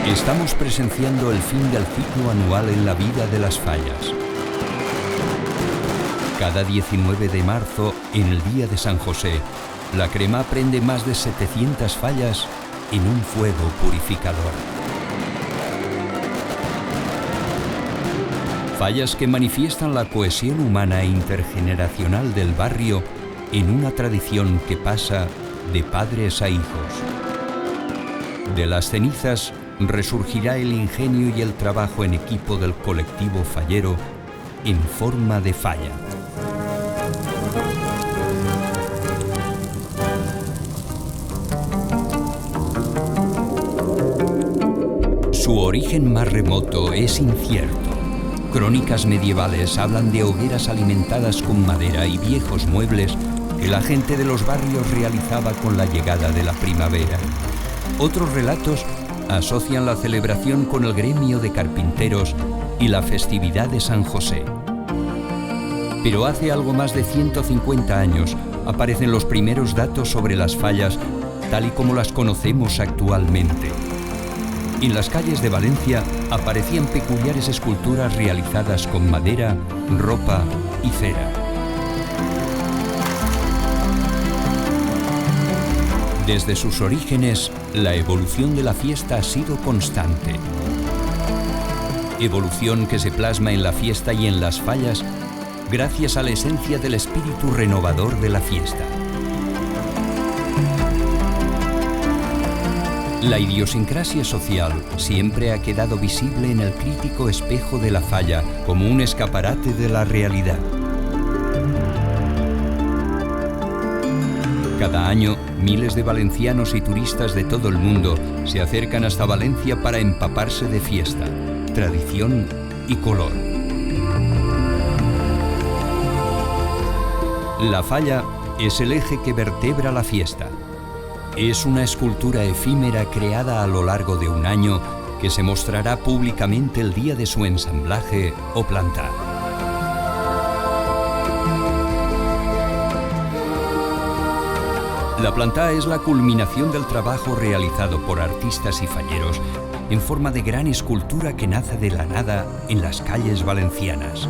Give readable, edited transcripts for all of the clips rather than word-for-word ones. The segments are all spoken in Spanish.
Estamos presenciando el fin del ciclo anual en la vida de las fallas. Cada 19 de marzo, en el día de San José, la Crema prende más de 700 fallas en un fuego purificador. Fallas que manifiestan la cohesión humana e intergeneracional del barrio en una tradición que pasa de padres a hijos. De las cenizas resurgirá el ingenio y el trabajo en equipo del colectivo fallero en forma de falla. Su origen más remoto es incierto. Crónicas medievales hablan de hogueras alimentadas con madera y viejos muebles que la gente de los barrios realizaba con la llegada de la primavera. Otros relatos asocian la celebración con el gremio de carpinteros y la festividad de San José. Pero hace algo más de 150 años aparecen los primeros datos sobre las fallas tal y como las conocemos actualmente. En las calles de Valencia aparecían peculiares esculturas realizadas con madera, ropa y cera. Desde sus orígenes, la evolución de la fiesta ha sido constante. Evolución que se plasma en la fiesta y en las fallas gracias a la esencia del espíritu renovador de la fiesta. La idiosincrasia social siempre ha quedado visible en el crítico espejo de la falla como un escaparate de la realidad. Cada año, miles de valencianos y turistas de todo el mundo se acercan hasta Valencia para empaparse de fiesta, tradición y color. La falla es el eje que vertebra la fiesta. Es una escultura efímera creada a lo largo de un año que se mostrará públicamente el día de su ensamblaje o planta. La planta es la culminación del trabajo realizado por artistas y falleros en forma de gran escultura que nace de la nada en las calles valencianas.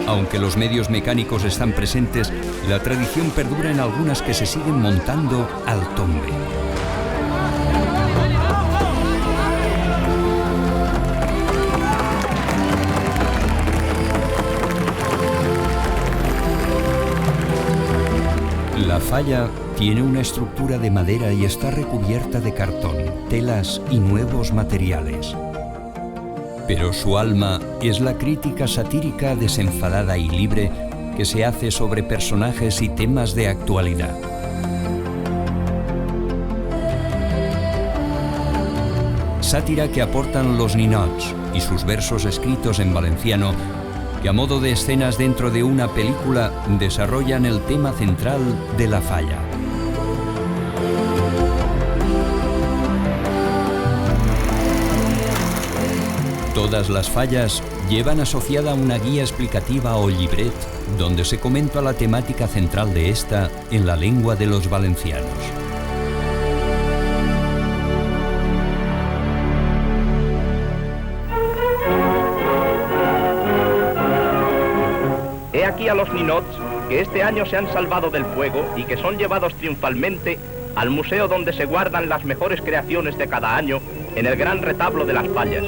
Aunque los medios mecánicos están presentes, la tradición perdura en algunas que se siguen montando al tombe. La falla tiene una estructura de madera y está recubierta de cartón, telas y nuevos materiales. Pero su alma es la crítica satírica desenfadada y libre que se hace sobre personajes y temas de actualidad. Sátira que aportan los ninots y sus versos escritos en valenciano que a modo de escenas dentro de una película desarrollan el tema central de la falla. Todas las fallas llevan asociada una guía explicativa o llibret donde se comenta la temática central de esta en la lengua de los valencianos. He aquí a los ninots que este año se han salvado del fuego y que son llevados triunfalmente al museo donde se guardan las mejores creaciones de cada año en el gran retablo de las fallas.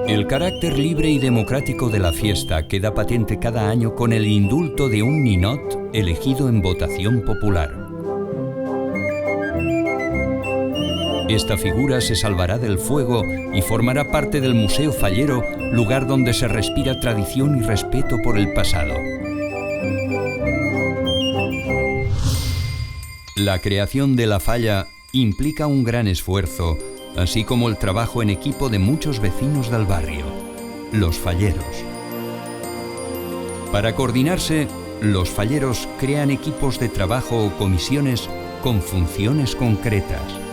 El carácter libre y democrático de la fiesta queda patente cada año con el indulto de un ninot elegido en votación popular. Esta figura se salvará del fuego y formará parte del Museo Fallero, lugar donde se respira tradición y respeto por el pasado. La creación de la falla implica un gran esfuerzo, así como el trabajo en equipo de muchos vecinos del barrio, los falleros. Para coordinarse, los falleros crean equipos de trabajo o comisiones con funciones concretas.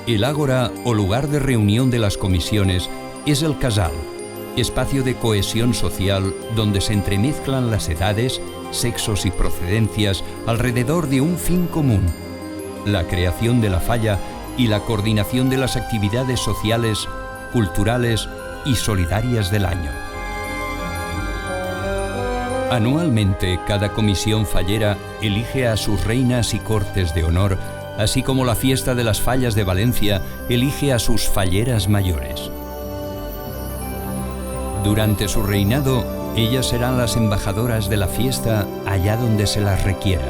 El ágora o lugar de reunión de las comisiones es el casal, espacio de cohesión social donde se entremezclan las edades, sexos y procedencias alrededor de un fin común: la creación de la falla y la coordinación de las actividades sociales, culturales y solidarias del año. Anualmente, cada comisión fallera elige a sus reinas y cortes de honor, así como la fiesta de las fallas de Valencia elige a sus falleras mayores. Durante su reinado, ellas serán las embajadoras de la fiesta allá donde se las requiera.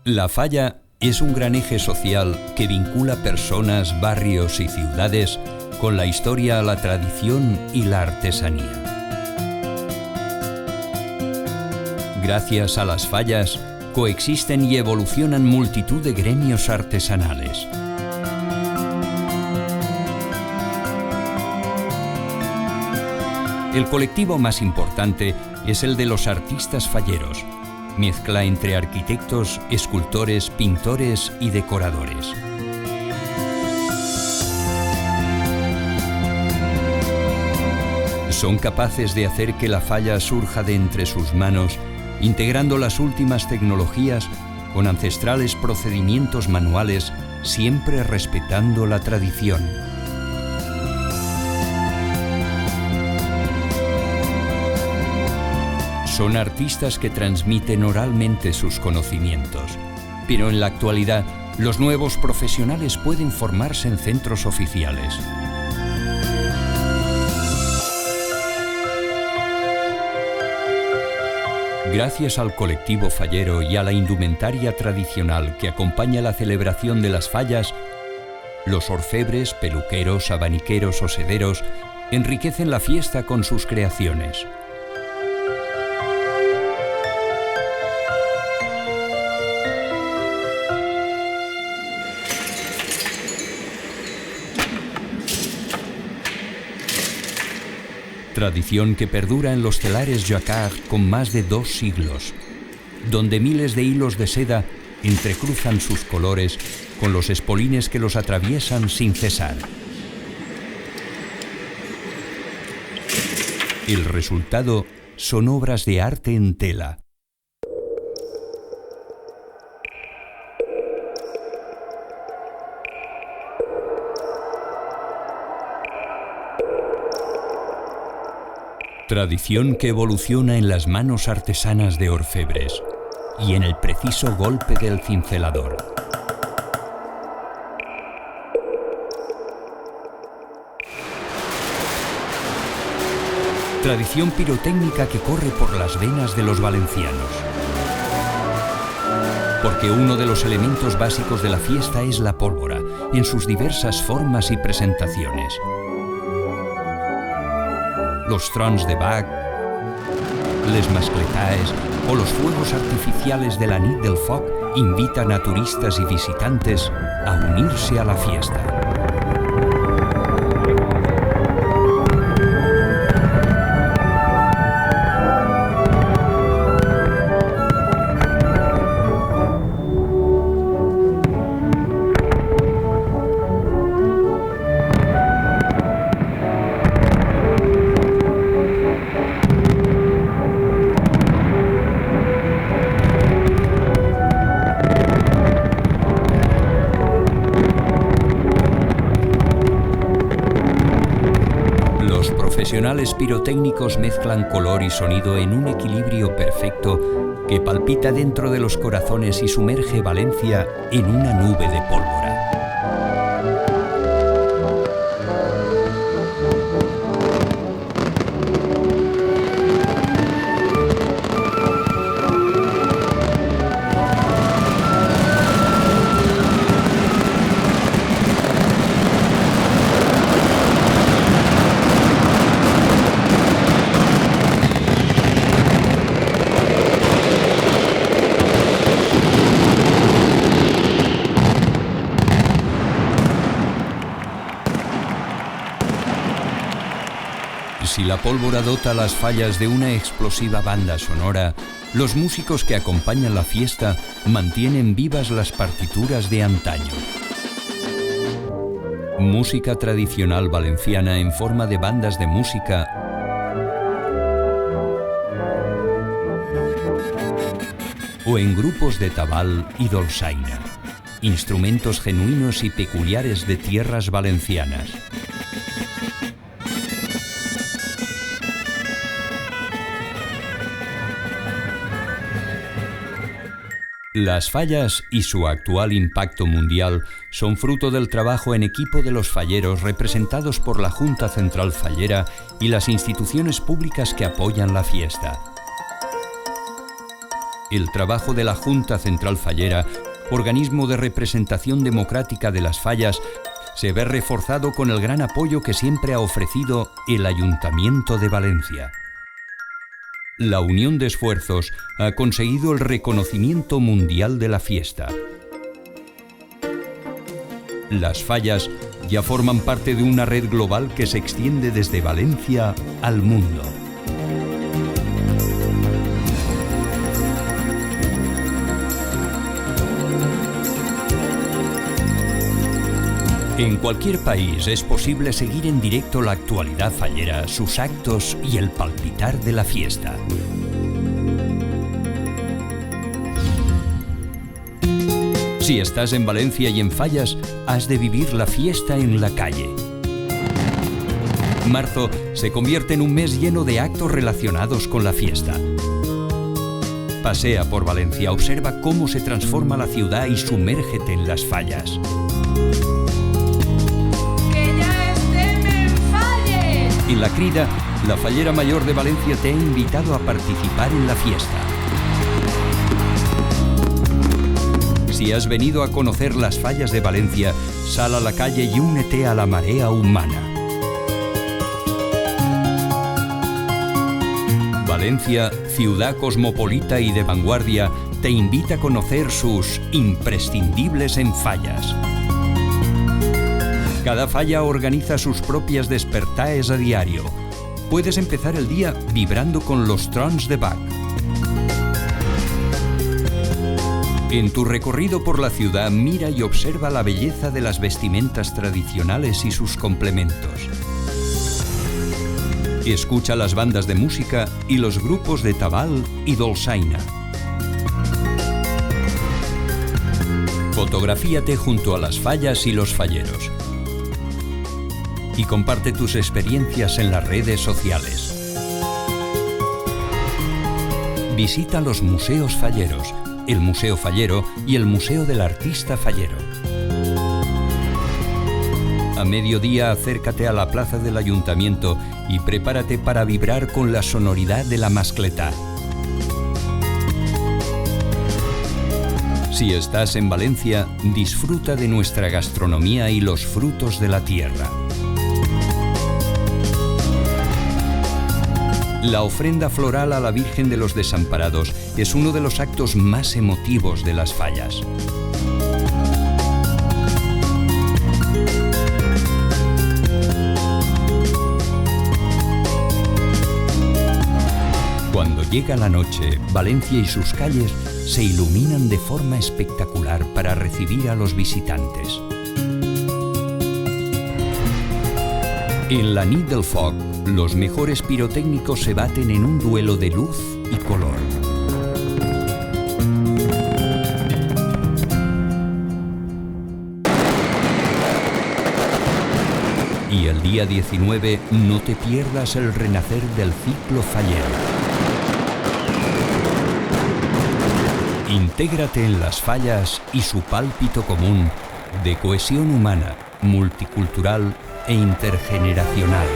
La falla es un gran eje social que vincula personas, barrios y ciudades con la historia, la tradición y la artesanía. Gracias a las fallas, coexisten y evolucionan multitud de gremios artesanales. El colectivo más importante es el de los artistas falleros, mezcla entre arquitectos, escultores, pintores y decoradores. Son capaces de hacer que la falla surja de entre sus manos, integrando las últimas tecnologías con ancestrales procedimientos manuales, siempre respetando la tradición. Son artistas que transmiten oralmente sus conocimientos, pero en la actualidad los nuevos profesionales pueden formarse en centros oficiales. Gracias al colectivo fallero y a la indumentaria tradicional que acompaña la celebración de las fallas, los orfebres, peluqueros, abaniqueros o sederos enriquecen la fiesta con sus creaciones. Tradición que perdura en los telares jacquard con más de 2 siglos, donde miles de hilos de seda entrecruzan sus colores con los espolines que los atraviesan sin cesar. El resultado son obras de arte en tela. Tradición que evoluciona en las manos artesanas de orfebres y en el preciso golpe del cincelador. Tradición pirotécnica que corre por las venas de los valencianos. Porque uno de los elementos básicos de la fiesta es la pólvora, en sus diversas formas y presentaciones. Los trons de Bach, les mascletaes o los fuegos artificiales de la nit del foc invitan a turistas y visitantes a unirse a la fiesta. Profesionales pirotécnicos mezclan color y sonido en un equilibrio perfecto que palpita dentro de los corazones y sumerge Valencia en una nube de pólvora. Si la pólvora dota las fallas de una explosiva banda sonora, los músicos que acompañan la fiesta mantienen vivas las partituras de antaño. Música tradicional valenciana en forma de bandas de música o en grupos de tabal y dolçaina, instrumentos genuinos y peculiares de tierras valencianas. Las fallas y su actual impacto mundial son fruto del trabajo en equipo de los falleros representados por la Junta Central Fallera y las instituciones públicas que apoyan la fiesta. El trabajo de la Junta Central Fallera, organismo de representación democrática de las fallas, se ve reforzado con el gran apoyo que siempre ha ofrecido el Ayuntamiento de Valencia. La unión de esfuerzos ha conseguido el reconocimiento mundial de la fiesta. Las fallas ya forman parte de una red global que se extiende desde Valencia al mundo. En cualquier país es posible seguir en directo la actualidad fallera, sus actos y el palpitar de la fiesta. Si estás en Valencia y en Fallas, has de vivir la fiesta en la calle. Marzo se convierte en un mes lleno de actos relacionados con la fiesta. Pasea por Valencia, observa cómo se transforma la ciudad y sumérgete en las fallas. En la Crida, la Fallera Mayor de Valencia te ha invitado a participar en la fiesta. Si has venido a conocer las fallas de Valencia, sal a la calle y únete a la marea humana. Valencia, ciudad cosmopolita y de vanguardia, te invita a conocer sus imprescindibles en fallas. Cada falla organiza sus propias despertaes a diario. Puedes empezar el día vibrando con los trons de Bach. En tu recorrido por la ciudad, mira y observa la belleza de las vestimentas tradicionales y sus complementos. Escucha las bandas de música y los grupos de tabal y dolçaina. Fotografíate junto a las fallas y los falleros. Y comparte tus experiencias en las redes sociales. Visita los museos falleros, el Museo Fallero y el Museo del Artista Fallero. A mediodía acércate a la plaza del Ayuntamiento y prepárate para vibrar con la sonoridad de la mascletá. Si estás en Valencia, disfruta de nuestra gastronomía y los frutos de la tierra. La ofrenda floral a la Virgen de los Desamparados es uno de los actos más emotivos de las fallas. Cuando llega la noche, Valencia y sus calles se iluminan de forma espectacular para recibir a los visitantes. En la nit del foc, los mejores pirotécnicos se baten en un duelo de luz y color. Y el día 19 no te pierdas el renacer del ciclo fallero. Intégrate en las fallas y su pálpito común de cohesión humana, multicultural e intergeneracional.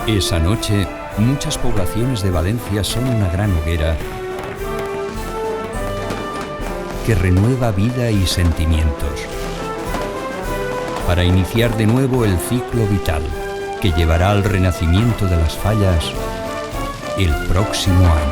Esa noche, muchas poblaciones de Valencia son una gran hoguera que renueva vida y sentimientos para iniciar de nuevo el ciclo vital que llevará al renacimiento de las fallas el próximo año.